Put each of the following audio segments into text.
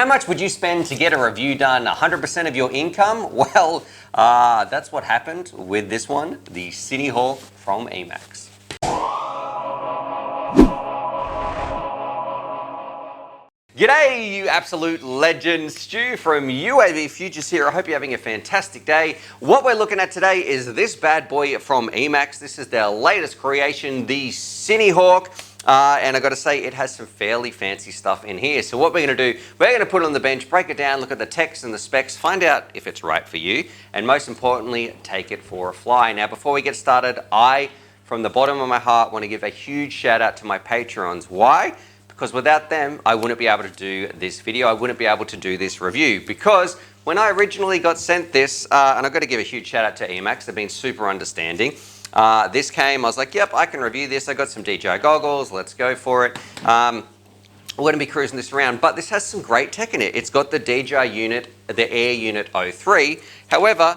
How much would you spend to get a review done? 100% of your income? Well, that's what happened with this one, the Cine-hawk from EMAX. G'day, you absolute legend. Stu from UAVfutures here. I hope you're having a fantastic day. What we're looking at today is this bad boy from EMAX. This is their latest creation, the Cine-hawk. And I got to say, it has some fairly fancy stuff in here. So what we're going to do, we're going to put it on the bench, break it down, look at the text and the specs, find out if it's right for you, and most importantly, take it for a fly. Now, before we get started, from the bottom of my heart, want to give a huge shout out to my Patreons. Why? Because without them, I wouldn't be able to do this video. I wouldn't be able to do this review. Because when I originally got sent this, and I've got to give a huge shout out to EMAX, they've been super understanding. This came, I was like, yep, I can review this. I got some DJI goggles, let's go for it. We're going to be cruising this around, but this has some great tech in it. It's got the DJI unit, the Air Unit 03. However,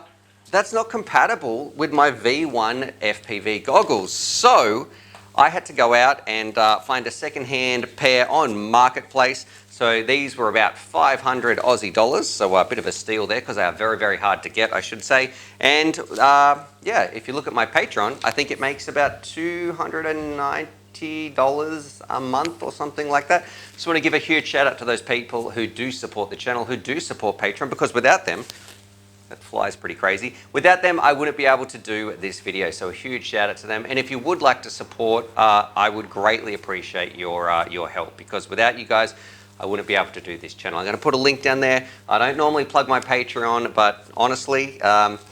that's not compatible with my V1 FPV goggles. So I had to go out and find a second-hand pair on Marketplace. So these were about 500 Aussie dollars, so a bit of a steal there because they are very, very hard to get, I should say. And yeah, if you look at my Patreon, I think it makes about $290 a month or something like that. So I want to give a huge shout out to those people who do support the channel, who do support Patreon, because without them, that flies pretty crazy. Without them, I wouldn't be able to do this video. So a huge shout out to them. And if you would like to support, I would greatly appreciate your help, because without you guys, I wouldn't be able to do this channel. I'm going to put a link down there. I don't normally plug my Patreon, but honestly,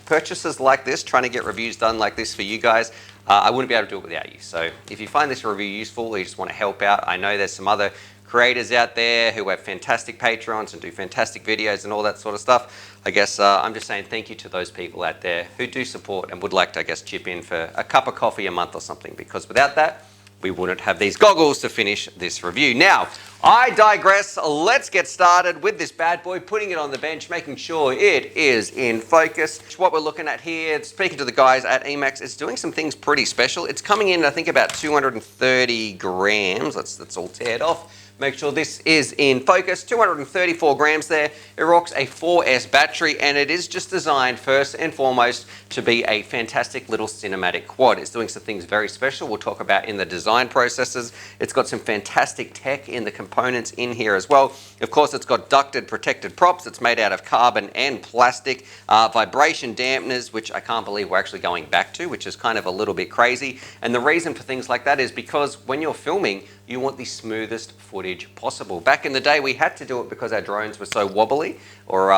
purchases like this, trying to get reviews done like this for you guys, I wouldn't be able to do it without you. So if you find this review useful, or you just want to help out, I know there's some other creators out there who have fantastic Patreons and do fantastic videos and all that sort of stuff. I guess I'm just saying thank you to those people out there who do support and would like to, I guess, chip in for a cup of coffee a month or something, because without that, we wouldn't have these goggles to finish this review. Now, I digress. Let's get started with this bad boy, putting it on the bench, making sure it is in focus. What we're looking at here, speaking to the guys at EMAX, it's doing some things pretty special. It's coming in, I think, about 230 grams. Let's all tear it off. Make sure this is in focus. 234 grams there. It rocks a 4S battery, and it is just designed first and foremost to be a fantastic little cinematic quad. It's doing some things very special we'll talk about in the design processes. It's got some fantastic tech in the components in here as well. Of course, it's got ducted protected props. It's made out of carbon and plastic. Vibration dampeners, which I can't believe we're actually going back to, which is kind of a little bit crazy. And the reason for things like that is because when you're filming, you want the smoothest footage possible. Back in the day, we had to do it because our drones were so wobbly, or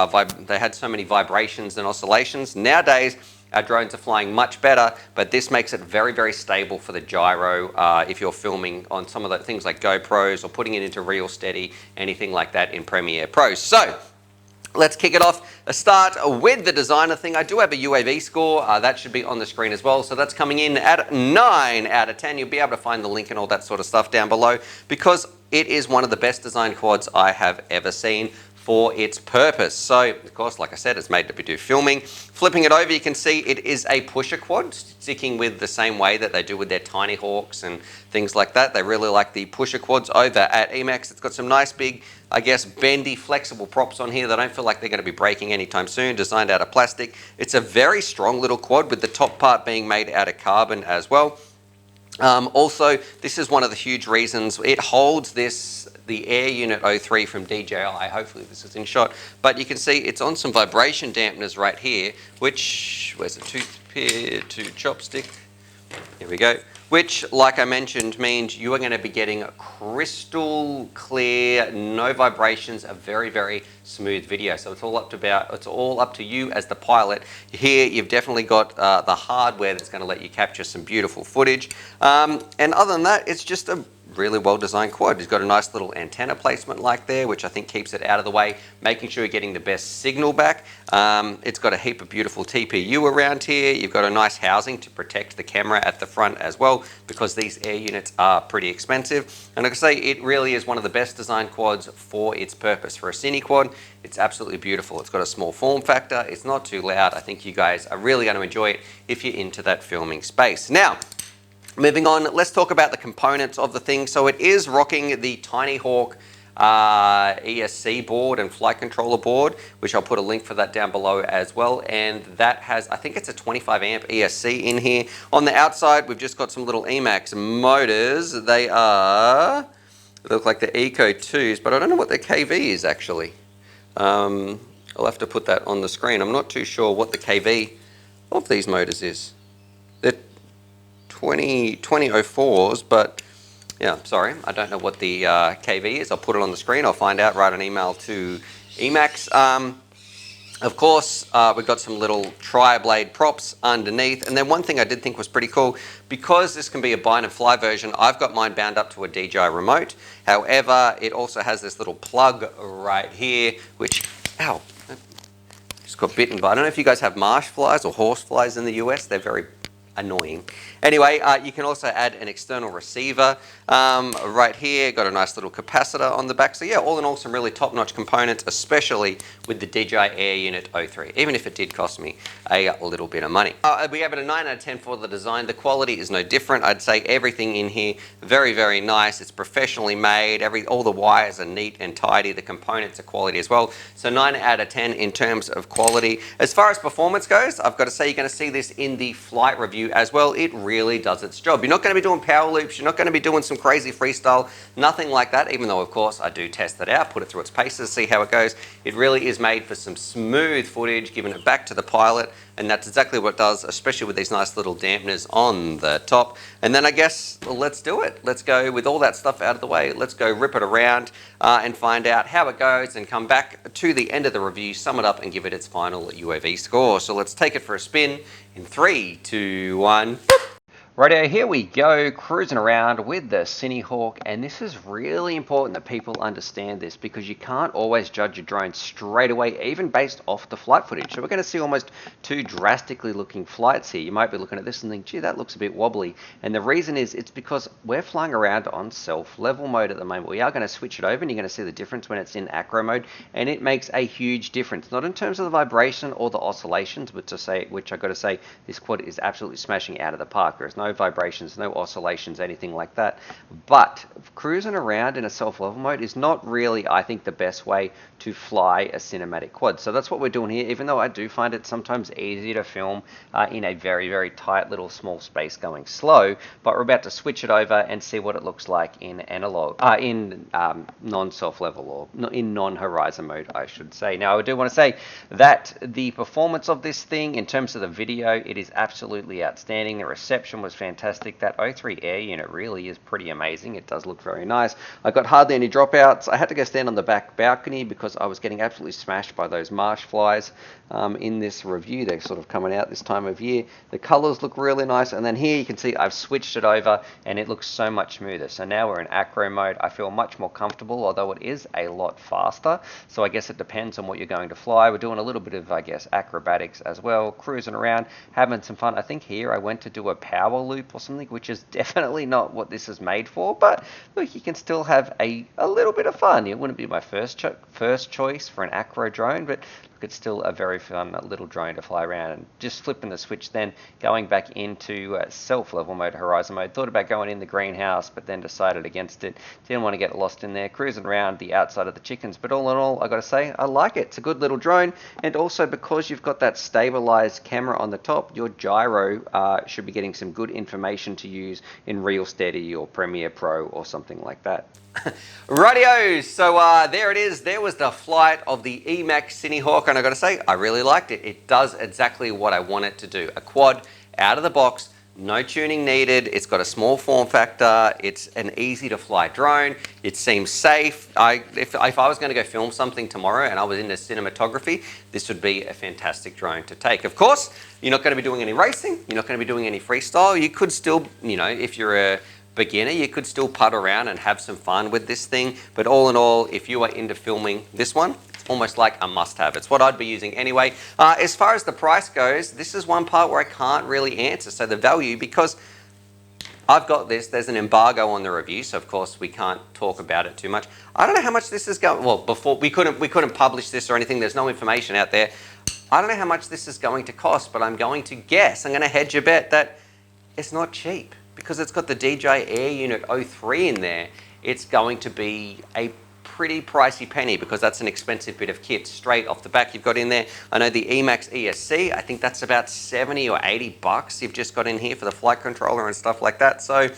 they had so many vibrations and oscillations. Nowadays, our drones are flying much better, but this makes it very, very stable for the gyro if you're filming on some of the things like GoPros or putting it into Real Steady, anything like that in Premiere Pro. So let's kick it off. Let's start with the designer thing. I do have a UAVscore. That should be on the screen as well. So that's coming in at 9 out of 10. You'll be able to find the link and all that sort of stuff down below, because it is one of the best designed quads I have ever seen for its purpose. So, of course, like I said, it's made to do filming. Flipping it over, you can see it is a pusher quad, sticking with the same way that they do with their Tiny-hawks and things like that. They really like the pusher quads over at EMAX. It's got some nice big, I guess, bendy, flexible props on here that I don't feel like they're going to be breaking anytime soon, designed out of plastic. It's a very strong little quad, with the top part being made out of carbon as well. Also, this is one of the huge reasons it holds the Air Unit 03 from DJI. Hopefully this is in shot, but you can see it's on some vibration dampeners right here, which, where's the chopstick? Here we go. Which, like I mentioned, means you are going to be getting crystal clear, no vibrations, a very, very smooth video. So it's all up to you as the pilot. Here, you've definitely got the hardware that's going to let you capture some beautiful footage. And other than that, it's just a really well-designed quad. It's got a nice little antenna placement like there, which I think keeps it out of the way, making sure you're getting the best signal back. It's got a heap of beautiful TPU around here. You've got a nice housing to protect the camera at the front as well, because these air units are pretty expensive. And like I say, it really is one of the best designed quads for its purpose. For a cine quad, it's absolutely beautiful. It's got a small form factor. It's not too loud. I think you guys are really going to enjoy it if you're into that filming space. Now, moving on, let's talk about the components of the thing. So it is rocking the Tiny-hawk ESC board and flight controller board, which I'll put a link for that down below as well. And that has, I think it's a 25 amp ESC in here. On the outside, we've just got some little EMAX motors. They look like the Eco 2s, but I don't know what their KV is actually. I'll have to put that on the screen. I'm not too sure what the KV of these motors is. They're 2004s, but yeah, sorry, I don't know what the KV is. I'll put it on the screen. I'll find out, write an email to EMAX. Of course, we've got some little tri-blade props underneath. And then one thing I did think was pretty cool, because this can be a bind and fly version, I've got mine bound up to a DJI remote. However, it also has this little plug right here, which, ow, just got bitten. But I don't know if you guys have marsh flies or horse flies in the US. They're very annoying. Anyway, you can also add an external receiver right here. Got a nice little capacitor on the back. So yeah, all in all, some really top-notch components, especially with the DJI Air Unit 03, even if it did cost me a little bit of money. We have it a 9 out of 10 for the design. The quality is no different. I'd say everything in here, very, very nice. It's professionally made. All the wires are neat and tidy. The components are quality as well. So 9 out of 10 in terms of quality. As far as performance goes, I've got to say you're going to see this in the flight review as well. It really does its job. You're not going to be doing power loops. You're not going to be doing some crazy freestyle, nothing like that, even though, of course, I do test it out, put it through its paces, see how it goes. It really is made for some smooth footage, giving it back to the pilot, and that's exactly what it does, especially with these nice little dampeners on the top. And then I guess, well, let's do it. Let's go, with all that stuff out of the way, let's go rip it around and find out how it goes and come back to the end of the review, sum it up, and give it its final UAV score. So let's take it for a spin in 3, 2, 1. Righto, here we go, cruising around with the Cine-hawk, and this is really important that people understand this, because you can't always judge a drone straight away, even based off the flight footage. So we're going to see almost two drastically looking flights here. You might be looking at this and think, gee, that looks a bit wobbly. And the reason is, it's because we're flying around on self-level mode at the moment. We are going to switch it over, and you're going to see the difference when it's in acro mode, and it makes a huge difference, not in terms of the vibration or the oscillations, but which I got to say, this quad is absolutely smashing out of the park. There's no vibrations, no oscillations, anything like that. But cruising around in a self-level mode is not really, I think, the best way to fly a cinematic quad. So that's what we're doing here, even though I do find it sometimes easier to film in a very, very tight little small space going slow. But we're about to switch it over and see what it looks like in analog, in non-self-level, or in non-horizon mode, I should say. Now, I do want to say that the performance of this thing, in terms of the video, it is absolutely outstanding. The reception was fantastic. That 03 Air unit really is pretty amazing. It does look very nice. I got hardly any dropouts. I had to go stand on the back balcony because I was getting absolutely smashed by those marsh flies in this review. They're sort of coming out this time of year. The colors look really nice, and then here you can see I've switched it over and it looks so much smoother. So now we're in acro mode. I feel much more comfortable, although it is a lot faster. So I guess it depends on what you're going to fly. We're doing a little bit of, I guess, acrobatics as well, cruising around, having some fun. I think here I went to do a power loop or something, which is definitely not what this is made for, but look, you can still have a little bit of fun. It wouldn't be my first choice for an acro drone, but look, it's still a very fun little drone to fly around. And just flipping the switch, then going back into self-level mode, horizon mode. Thought about going in the greenhouse, but then decided against it. Didn't want to get lost in there, cruising around the outside of the chickens. But all in all, I got to say, I like it. It's a good little drone, and also because you've got that stabilized camera on the top, your gyro should be getting some good information to use in Real Steady or Premiere Pro or something like that. Rightio, so there it is. There was the flight of the EMAX Cine-hawk, and I got to say, I really liked it. It does exactly what I want it to do. A quad out of the box, no tuning needed. It's got a small form factor. It's an easy to fly drone. It seems safe. If I was going to go film something tomorrow and I was into cinematography, this would be a fantastic drone to take. Of course, you're not going to be doing any racing. You're not going to be doing any freestyle. You could still, if you're a beginner, you could still putt around and have some fun with this thing. But all in all, if you are into filming this one, it's almost like a must-have. It's what I'd be using anyway. As far as the price goes, this is one part where I can't really answer. So the value, because I've got this, there's an embargo on the review, so of course we can't talk about it too much. I don't know how much this is going. Well, before we couldn't publish this or anything. There's no information out there. I don't know how much this is going to cost, but I'm going to guess. I'm going to hedge a bet that it's not cheap, because it's got the DJI Air Unit 03 in there. It's going to be a pretty pricey penny because that's an expensive bit of kit straight off the back you've got in there. I know the EMAX ESC, I think that's about 70 or 80 bucks you've just got in here for the flight controller and stuff like that. So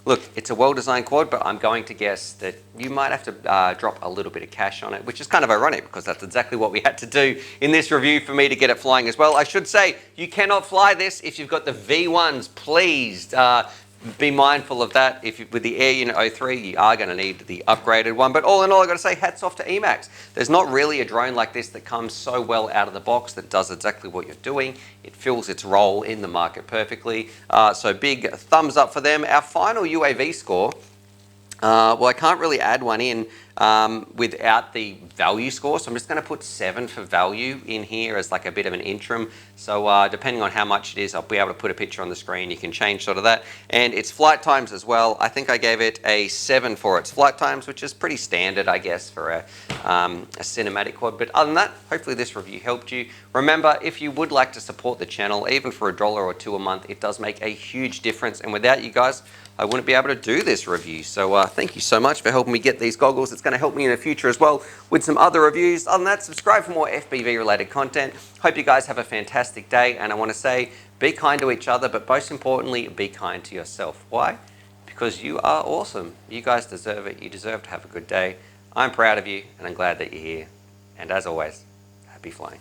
look, it's a well-designed quad, but I'm going to guess that you might have to drop a little bit of cash on it, which is kind of ironic because that's exactly what we had to do in this review for me to get it flying as well. I should say, you cannot fly this if you've got the V1s. Please be mindful of that. With the Air Unit 03, you are going to need the upgraded one. But all in all, I've got to say, hats off to EMAX. There's not really a drone like this that comes so well out of the box that does exactly what you're doing. It fills its role in the market perfectly. So big thumbs up for them. Our final UAV score, well, I can't really add one in without the value score. So I'm just going to put 7 for value in here as like a bit of an interim. So depending on how much it is, I'll be able to put a picture on the screen. You can change sort of that. And its flight times as well. I think I gave it a 7 for its flight times, which is pretty standard, I guess, for a cinematic quad. But other than that, hopefully this review helped you. Remember, if you would like to support the channel, even for $1 or $2 a month, it does make a huge difference. And without you guys, I wouldn't be able to do this review. So thank you so much for helping me get these goggles. It's going to help me in the future as well with some other reviews. Other than that, subscribe for more FPV related content. Hope you guys have a fantastic day. And I want to say, be kind to each other, but most importantly, be kind to yourself. Why? Because you are awesome. You guys deserve it. You deserve to have a good day. I'm proud of you and I'm glad that you're here. And as always, happy flying.